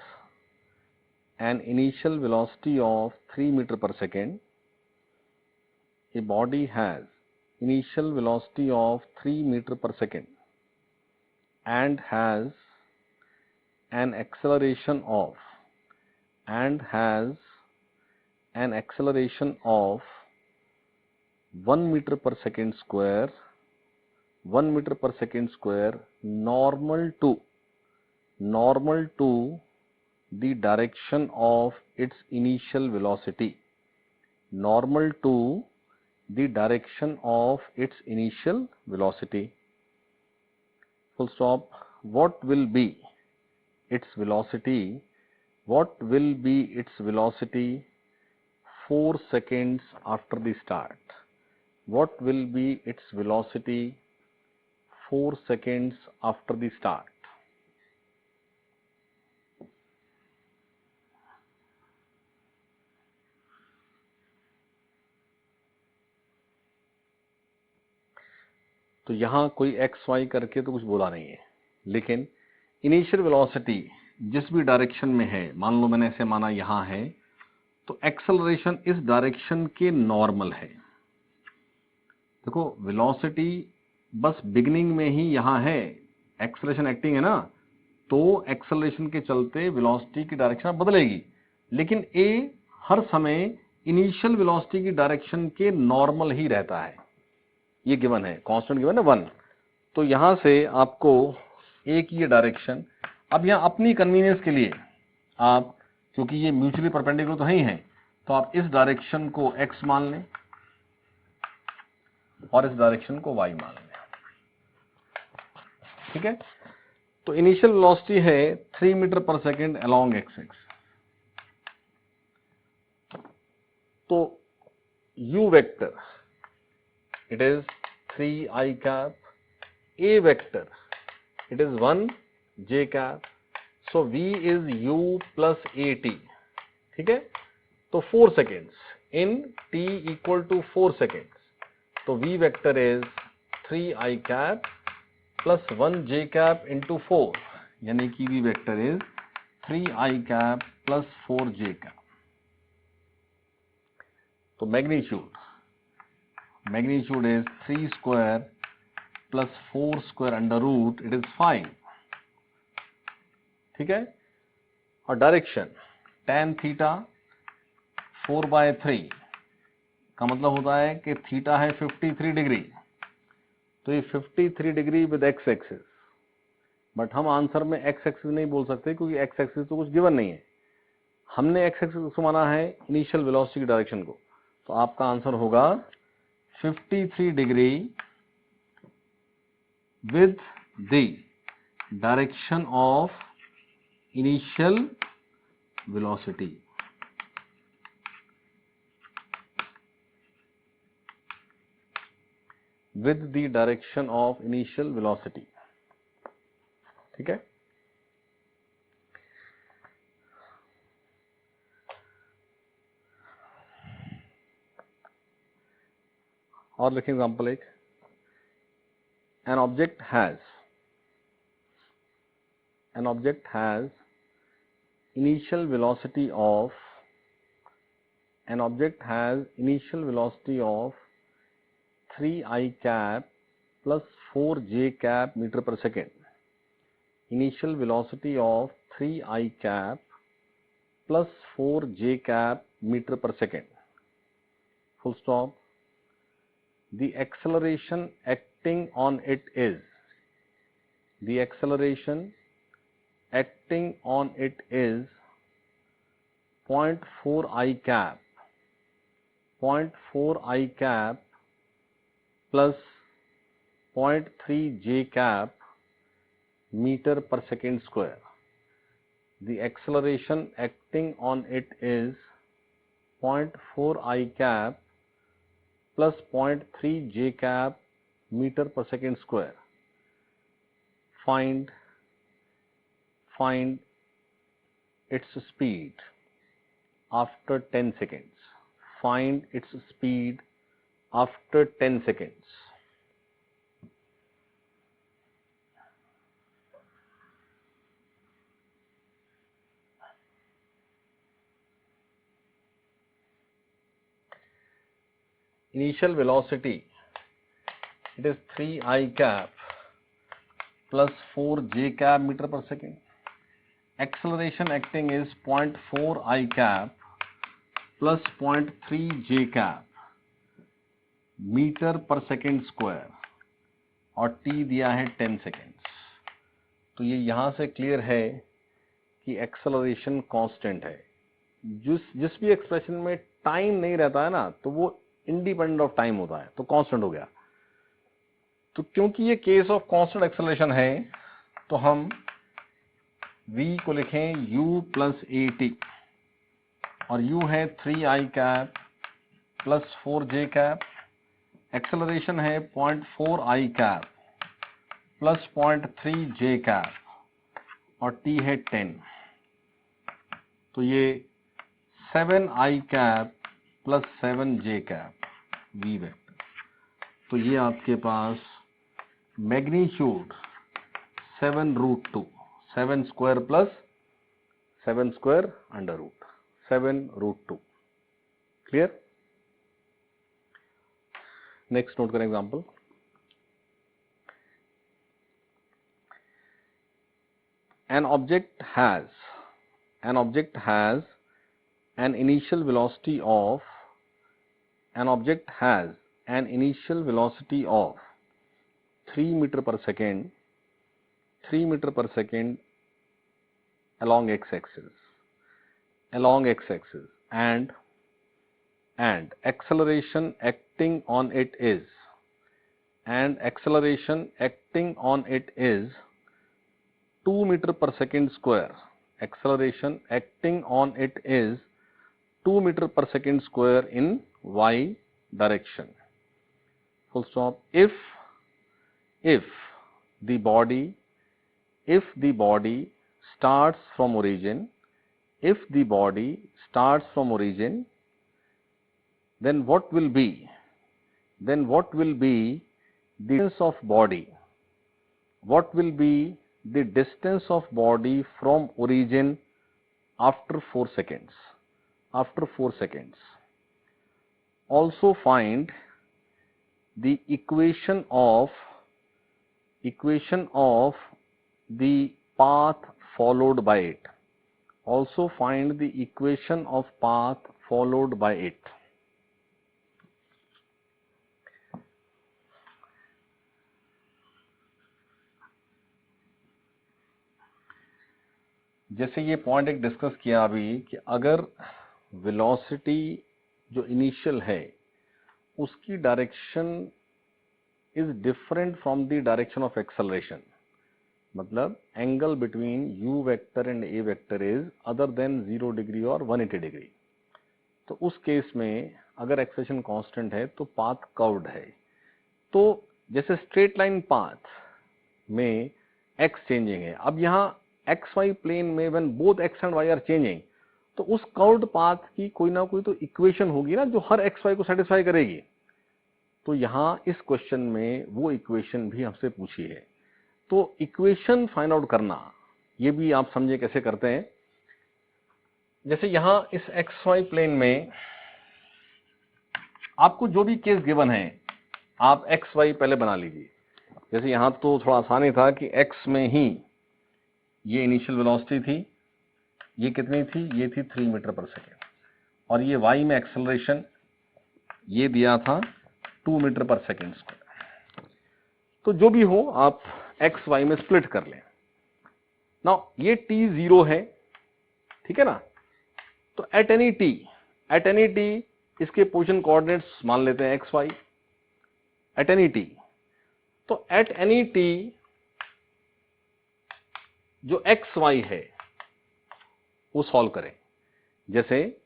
an initial velocity of 3 meter per second. A body has initial velocity of 3 meter per second and has an acceleration of 1 meter per second square, 1 meter per second square, normal to the direction of its initial velocity, normal to the direction of its initial velocity. Full stop. What will be its velocity? What will be its velocity 4 seconds after the start? What will be its velocity 4 seconds after the start? तो यहां कोई x Y करके तो कुछ बोला नहीं है, लेकिन इनिशियल वेलोसिटी जिस भी डायरेक्शन में है, मान लो मैंने ऐसे माना यहां है, तो एक्सेलरेशन इस डायरेक्शन के नॉर्मल है। देखो वेलोसिटी बस बिगिनिंग में ही यहां है, एक्सेलरेशन एक्टिंग है ना, तो एक्सेलरेशन के चलते वेलोसिटी की डायरेक्शन बदलेगी, लेकिन ए हर समय इनिशियल वेलोसिटी की डायरेक्शन के नॉर्मल ही रहता है। ये गिवन है, कांस्टेंट गिवन है 1। तो यहां से आपको एक ये डायरेक्शन, अब यहां अपनी कन्वीनियंस के लिए आप, क्योंकि ये म्यूचुअली परपेंडिकुलर तो नहीं है, तो आप इस डायरेक्शन को x मान लें और इस डायरेक्शन को y मान लें। ठीक है, तो इनिशियल वेलोसिटी है 3 मीटर पर सेकेंड अलोंग एक्स एक्स। तो u vector it is 3 I cap, a vector it is 1 j cap, so v is u plus at। ठीक है, तो 4 seconds in t equal to 4 seconds, तो v vector is 3 I cap plus 1 j cap into 4, यानी कि v vector is 3 I cap plus 4 j cap। तो magnitude is 3 square plus 4 square under root, it is 5। ठीक है, और direction tan theta 4/3 का मतलब होता है कि थीटा है 53 डिग्री, तो ये 53 degree with x axis, but हम आंसर में एक्स एक्सिस नहीं बोल सकते क्योंकि एक्स एक्सिस तो कुछ गिवन नहीं है। हमने एक्स एक्सिस को माना है इनिशियल वेलोसिटी की डायरेक्शन को, तो आपका आंसर होगा 53 degree with the direction of initial velocity। with the direction of initial velocity। ठीक है, और लिखें एग्जांपल एक, an object has initial velocity of 3 I cap plus 4 j cap meter per second। initial velocity of 3 I cap plus 4 j cap meter per second, full stop। The acceleration acting on it is 0.4 I cap plus 0.3 j cap meter per second square। The acceleration acting on it is 0.4 I cap plus 0.3 j cap meter per second square। Find its speed after 10 seconds। Find its speed after 10 seconds। Initial velocity it is 3 I cap plus 4 j cap meter per second. Acceleration acting is 0.4 I cap plus 0.3 j cap metre पर second square और t दिया है 10 seconds. तो ये यहां से clear है कि एक्सेलरेशन कांस्टेंट है। जिस भी एक्सप्रेशन में टाइम नहीं रहता है ना, तो वो इंडिपेंडेंट ऑफ टाइम होता है, तो कांस्टेंट हो गया। तो क्योंकि ये केस ऑफ कांस्टेंट एक्सेलरेशन है, तो हम v को लिखें u प्लस ए टी, और u है 3 I cap plus 4 J cap. Acceleration है 0.4 I cap plus 0.3 J cap और t है 10। तो ये 7 I cap plus 7 J cap v vector. तो ये आपके पास magnitude 7√2, 7 square plus 7 square under root 7√2। Clear? Next note करें example. An object has an initial velocity of 3 meter per second along x-axis and acceleration acting on it is 2 meter per second square. Acceleration acting on it is 2 meter per second square in y direction. Full stop. If the body starts from origin, then what will be the distance of body? What will be the distance of body from origin after 4 seconds? Also find the equation of the path followed by it. जैसे ये point एक discuss किया अभी कि अगर velocity जो initial है उसकी direction is different from the direction of acceleration, मतलब angle between u vector and a vector is other than 0 degree और 180 डिग्री, तो उस केस में अगर एक्सेलरेशन कांस्टेंट है तो पाथ कर्व्ड है। तो जैसे स्ट्रेट लाइन पाथ में x चेंजिंग है, अब यहाँ xy प्लेन में when both x and y are changing, तो उस कर्व्ड पाथ की कोई ना कोई तो इक्वेशन होगी ना जो हर xy को सेटिस्फाई करेगी। तो यहाँ इस क्वेश्चन में वो इक्वेशन भी हमसे पूछी है। तो इक्वेशन फाइंड आउट करना, ये भी आप समझे कैसे करते हैं। जैसे यहाँ इस xy प्लेन में आपको जो भी केस गिवन है आप xy पहले बना लीजिए। जैसे यहाँ तो थोड़ा आसानी था कि x में ही ये इनिशियल वेलोसिटी थी, ये कितनी थी, ये थी 3 मीटर पर सेकेंड, और ये y में एक्सेलरेशन ये दिया था 2 मीटर पर सेकेंड स्क्वायर। तो जो भी हो आप x y में स्प्लिट कर लें। नाउ ये t 0 है, ठीक है ना। तो एट एनी t इसके पोजीशन कोऑर्डिनेट्स मान लेते हैं x y eight any t। तो एट एनी t जो x y है वो सॉल्व करें। जैसे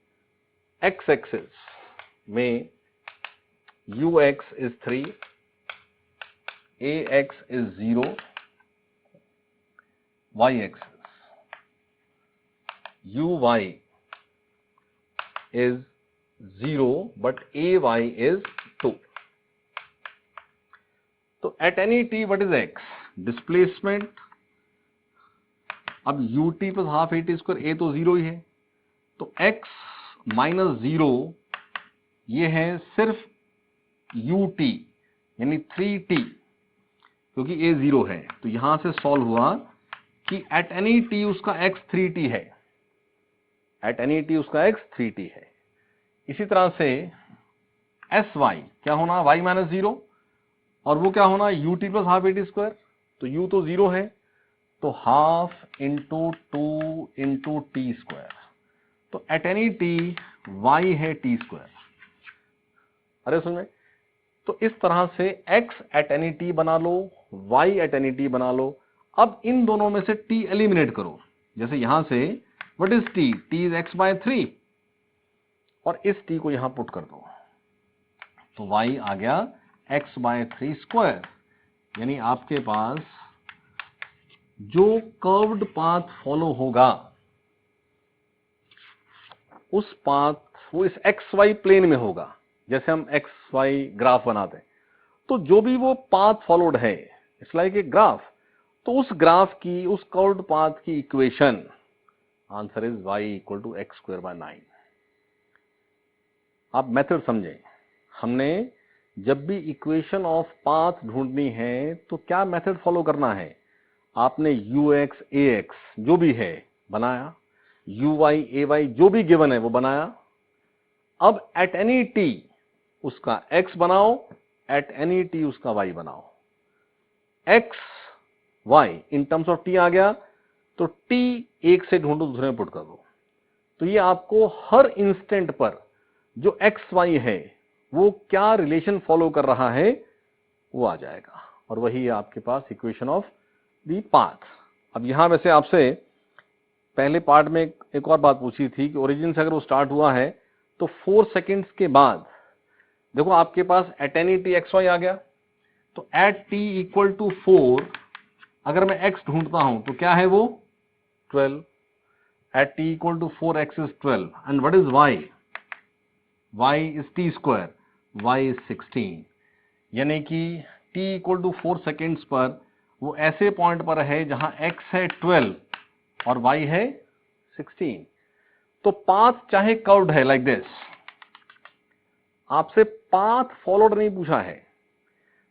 x एक्सिस में ux is 3, ax is 0, y axis uy is 0 but ay is 2। तो at any t what is x? Displacement. अब ut plus half at square a तो 0 ही है, तो x माइनस 0 ये है सिर्फ ut यानी 3t। क्योंकि a 0 है, तो यहां से सॉल्व हुआ कि एट एनी t उसका x 3t है, एट एनी t उसका x 3t है। इसी तरह से एस वाई क्या होना, y माइनस 0, और वो क्या होना, ut plus half eighty square, तो u तो 0 है, तो half into 2 into T square, तो एट एनी t y है टी स्क्वायर। अरे सुन में, तो इस तरह से x एट एनी t बना लो, y एट एनी t बना लो। अब इन दोनों में से t एलिमिनेट करो, जैसे यहां से what is t, t is x by 3, और इस t को यहां पुट कर दो, तो y आ गया x बाय 3 स्क्वायर। यानी आपके पास जो कर्व्ड पाथ फॉलो होगा उस पाथ वो इस xy प्लेन में होगा, जैसे हम xy ग्राफ बनाते हैं, तो जो भी वो पाथ फॉलोड है, इट्स लाइक ए ग्राफ, तो उस ग्राफ की, उस कर्व्ड पाथ की equation, answer is y equal to x square by 9। आप मेथड समझें, हमने जब भी इक्वेशन ऑफ पाथ ढूंढनी है तो क्या मेथड फॉलो करना है, आपने ux ax जो भी है बनाया, uy ay जो भी गिवन है वो बनाया। अब एट एनी t उसका x बनाओ, एट एनी t उसका y बनाओ। x y in terms of t आ गया, तो t एक से ढूंढो, दूसरे में पुट कर दो, तो ये आपको हर इंस्टेंट पर जो x y है वो क्या रिलेशन फॉलो कर रहा है वो आ जाएगा, और वही है आपके पास इक्वेशन ऑफ द पाथ। अब यहां वैसे आपसे पहले पार्ट में एक और बात पूछी थी कि ओरिजिन से अगर वो स्टार्ट हुआ है तो 4 सेकेंड्स के बाद देखो आपके पास at any T X Y आ गया, तो एट t इक्वल टू 4 अगर मैं x ढूंढता हूं तो क्या है वो 12, at t equal to 4x is 12, and what is y is t square, y is 16। यानी कि t इक्वल टू 4 सेकेंड्स पर वो ऐसे पॉइंट पर है जहां x है 12 और y है 16। तो पाथ चाहे कर्व्ड है लाइक दिस, आपसे पाथ फॉलोड नहीं पूछा है,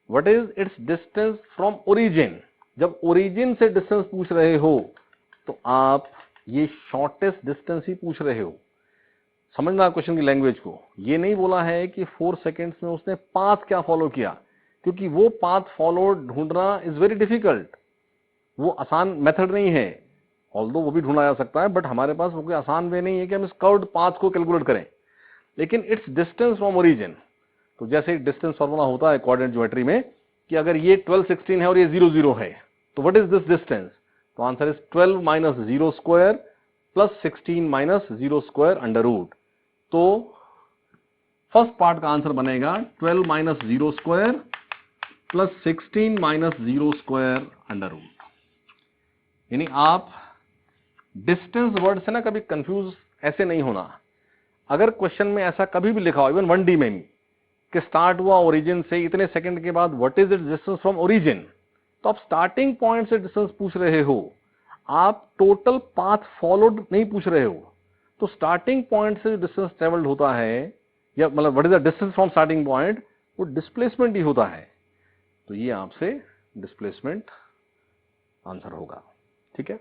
what is it's distance from origin. जब ओरिजिन से डिस्टेंस पूछ रहे हो तो आप ये शॉर्टेस्ट डिस्टेंस ही पूछ रहे हो। समझना क्वेश्चन की लैंग्वेज को, ये नहीं बोला है कि 4 सेकेंड्स में उसने पाथ क्या फॉलो किया, क्योंकि वो पाथ फॉलोड ढूंढना इज वेरी डिफिकल्ट, वो आसान मेथड नहीं है, ऑल्दो वो भी ढूंढा जा सकता है, बट हमारे पास वो कोई आसान वे नहीं है कि हम इस कर्व्ड पाथ को कैलकुलेट करें, लेकिन इट्स डिस्टेंस फ्रॉम ओरिजिन। तो जैसे डिस्टेंस फॉर्मूला होता है कोऑर्डिनेट ज्योमेट्री में कि अगर ये 12 16 है और ये 0 0 है, तो व्हाट इज दिस डिस्टेंस, तो answer is 12 minus 0 square plus 16 minus 0 square under root. तो फर्स्ट पार्ट का आंसर बनेगा 12 minus 0 square plus 16 minus 0 square under root. यानी आप डिस्टेंस वर्ड से ना कभी कंफ्यूज ऐसे नहीं होना। अगर क्वेश्चन में ऐसा कभी भी लिखा हो, इवन 1D में भी, कि स्टार्ट हुआ ओरिजिन से इतने सेकंड के बाद what is it distance from origin, तो आप स्टार्टिंग पॉइंट से डिस्टेंस पूछ रहे हो, आप टोटल पाथ फॉलोड नहीं पूछ रहे हो। तो स्टार्टिंग पॉइंट से जो डिस्टेंस ट्रेवल्ड होता है, या मतलब what is the distance from starting point, वो डिस्प्लेसमेंट ही होता है। तो ये आपसे डिस्प्लेसमेंट आंसर होगा, ठीक है।